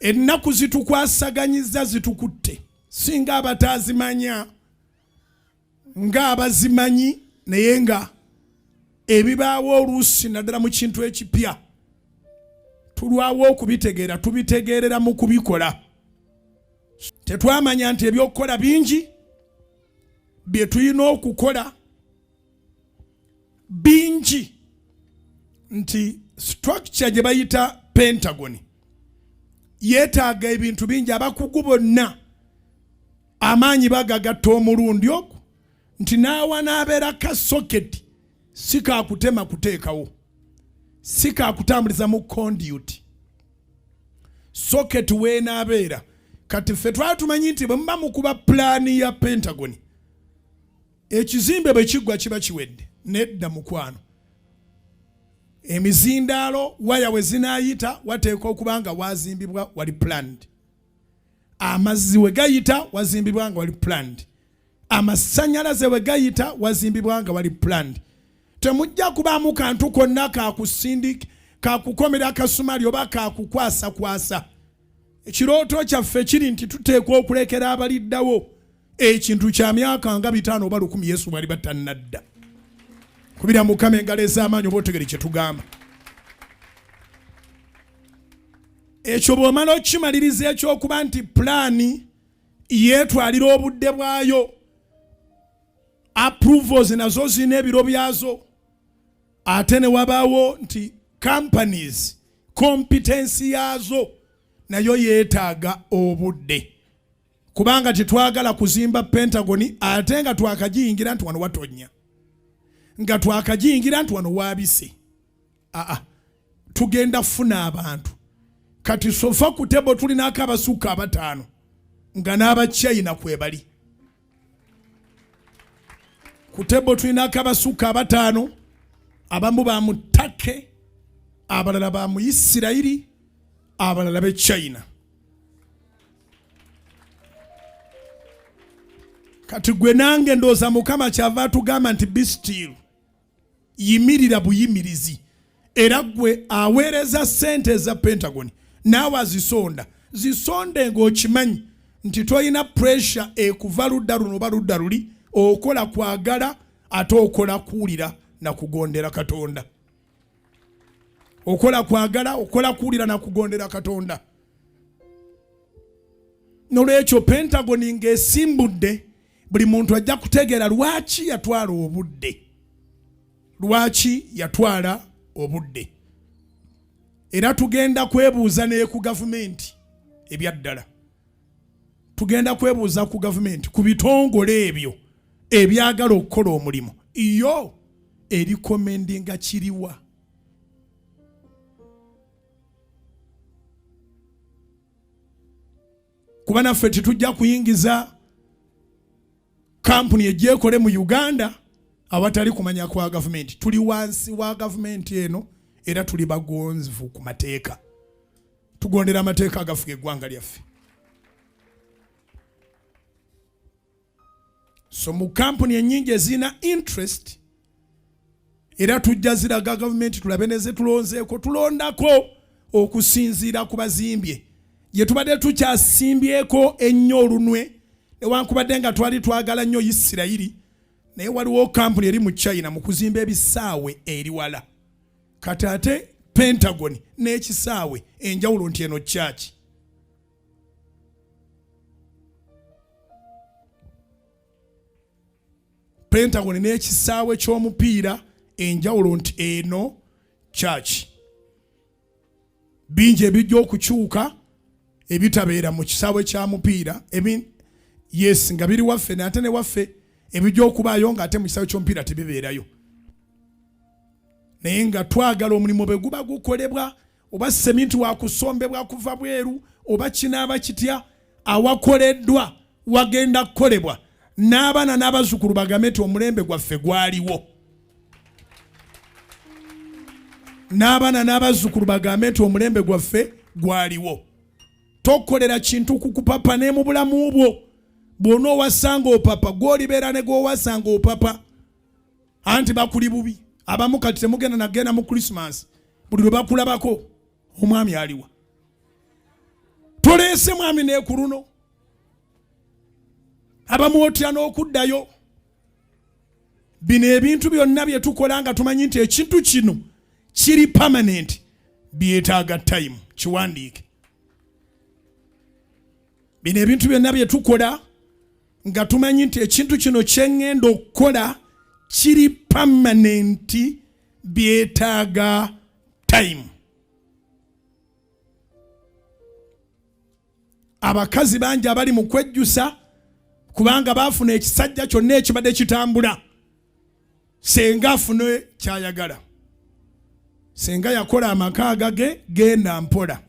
ennaku zitukwasaganyiza zitukutte singa abatazimanya nga abazimanyi naye nga ebibaawo oluusi naddala mu kintu ekipya tulwawo okubitegeera tubitegeerera mu kubikola. Tetwamanya nti ebyokukola bingi bye tulina okukola bingi nti structure gye bayita Pentagon yeetaaga ebintu bingi abakugu bonna amaanyi bagagatta omulundi ogwo nti naawa n'abeera ka socket si kaakutema kuteekawo si kaakutambuliza mu conduit socket weenaabeera kati ffe twali tumanyi nti bwe muba mukuba pulaani ya Pentagon ekizimbe bwe kiggwa kiba kiwedde nedda mukwano emizindaalo waya we zinaayita wateeka okuba nga wazimbibwa wali planned amazzi we gayita wazimbibwa nga wali planned amasannyalaze we gayita wazimbibwa nga wali planned temujja kubaamu kantu konna kakusindika kakukomera akasumaali oba kakukwasa ekirooto kyaffe kiri nti tuteekwa okulekera abaliddawo ekintu kya myaka nga 5 oba 10 Yesu bwali batannadda kubira Mukama engalo ez'amaanyi oba otegere kye tugamba. Ekyo bw'omala okimaliriza ekyokuba nti pulaani yeetwalira obudde bwayo approvals nazo zina ebiro byazo ate ne wabaawo nti companies competency yaazo nayo yeetaaga obudde kubanga tetwagala kuzimba Pentagon ate nga twakagiyingira nti wano watonya nga twakagiyingira nti wano waabise tugenda funa abantu kati sofa ku tebo tulina akabasuka 5 nga n'aba China kwebali ku tebo tulina akabasuka 5 abamu ba mu Turkey abalala ba mu Isirayiri abalala be China. Kati gwe nange ndooza Mukama kyava tugamba nti be still yimirira buyimirizi era gwe aweereza ssente za Pentagon naawe azisonda zisonde ng'okimanyi nti toyina pressure ekuva ludda luno oba ludda luli okola kwagala ate okola kuwulira na kugondera Katonda okola kwagala okola kuwulira na kugondera Katonda. Nolwekyo Pentagon ng'esimbudde buli muntu ajja kutegeera lwaki yatwala obudde era tugenda kwebuuza ne ku gavumenti ebyaddala tugenda kwebuuza ku gavumenti ku bitongole ebyo ebyagala okukola omulimu iyo erikomendinga kiriwa kuba naffe tetujja kuyingiza kampuni egyekole mu Uganda awatali kumanya kwa gavumenti. Tuli wansi wa gavumenti eno era tuli bagonzivu ku mateeka tugondera amateeka agafuga eggwanga lyaffe. So mu kampuni ennyingi ezina interest era tujja ziraga gavumenti tulabe neze tulonzeeko tulondako okusinziira ku bazimbye ye tubadde tukyasimbyeko ennyo olunwe newankubadde nga twali twagala nnyo Isirayiri naye waliwo kampuni eri mu China mu kuzimba ebisaawe eri wala kati ate Pentagon n'ekisaawe enjawulo nti eno kyaki. Pentagon n'ekisaawe ky'omupiira enjawulo nti eno kyaki. Bingi ebijja okukyuka ebitabeera mu kisaawe kya mupiira yes nga biri waffe n'ate ne waffe ebijja okubaayo ng'ate mu kisaawe ky'omupiira tebibeerayo naye nga twagala omulimu bwe guba gukolebwa oba seminti wakusombebwa kuva bweru oba kinaaba kitya awakoleddwa wagenda kukolebwa n'abaana n'abazzukulu bagambe nti omulembe gwaffe gwaliwo n'abaana n'abazzukulu bagambe nti omulembe gwaffe gwaliwo. Tokolera kintu kukupapa ne mu bulamu bwo bw'ona owasanga opapa gw'olibeera ne gw'owasanga opapa anti bakuli bubi abamu kati temugenda nagenda mu Christmas buli lwe bakulabako omwami aliwa toleese mwami ne ku luno abamuotya n'okuddayo. Bino ebintu byonna bye tukola nga tumanyi nti ekintu kino kiri permanent byetaaga time. Kiwandiike. Bino ebintu byonna bye tukola nga tumanyi nti ekintu kino kyengenda okukola kiri permanent byetaaga time. Abakazi bangi abali mu kwejjusa kubanga baafuna ekisajja kyonna ekibadde kitambula. Senga afune kyayagala. Senga yakola amaka agage genda mpola.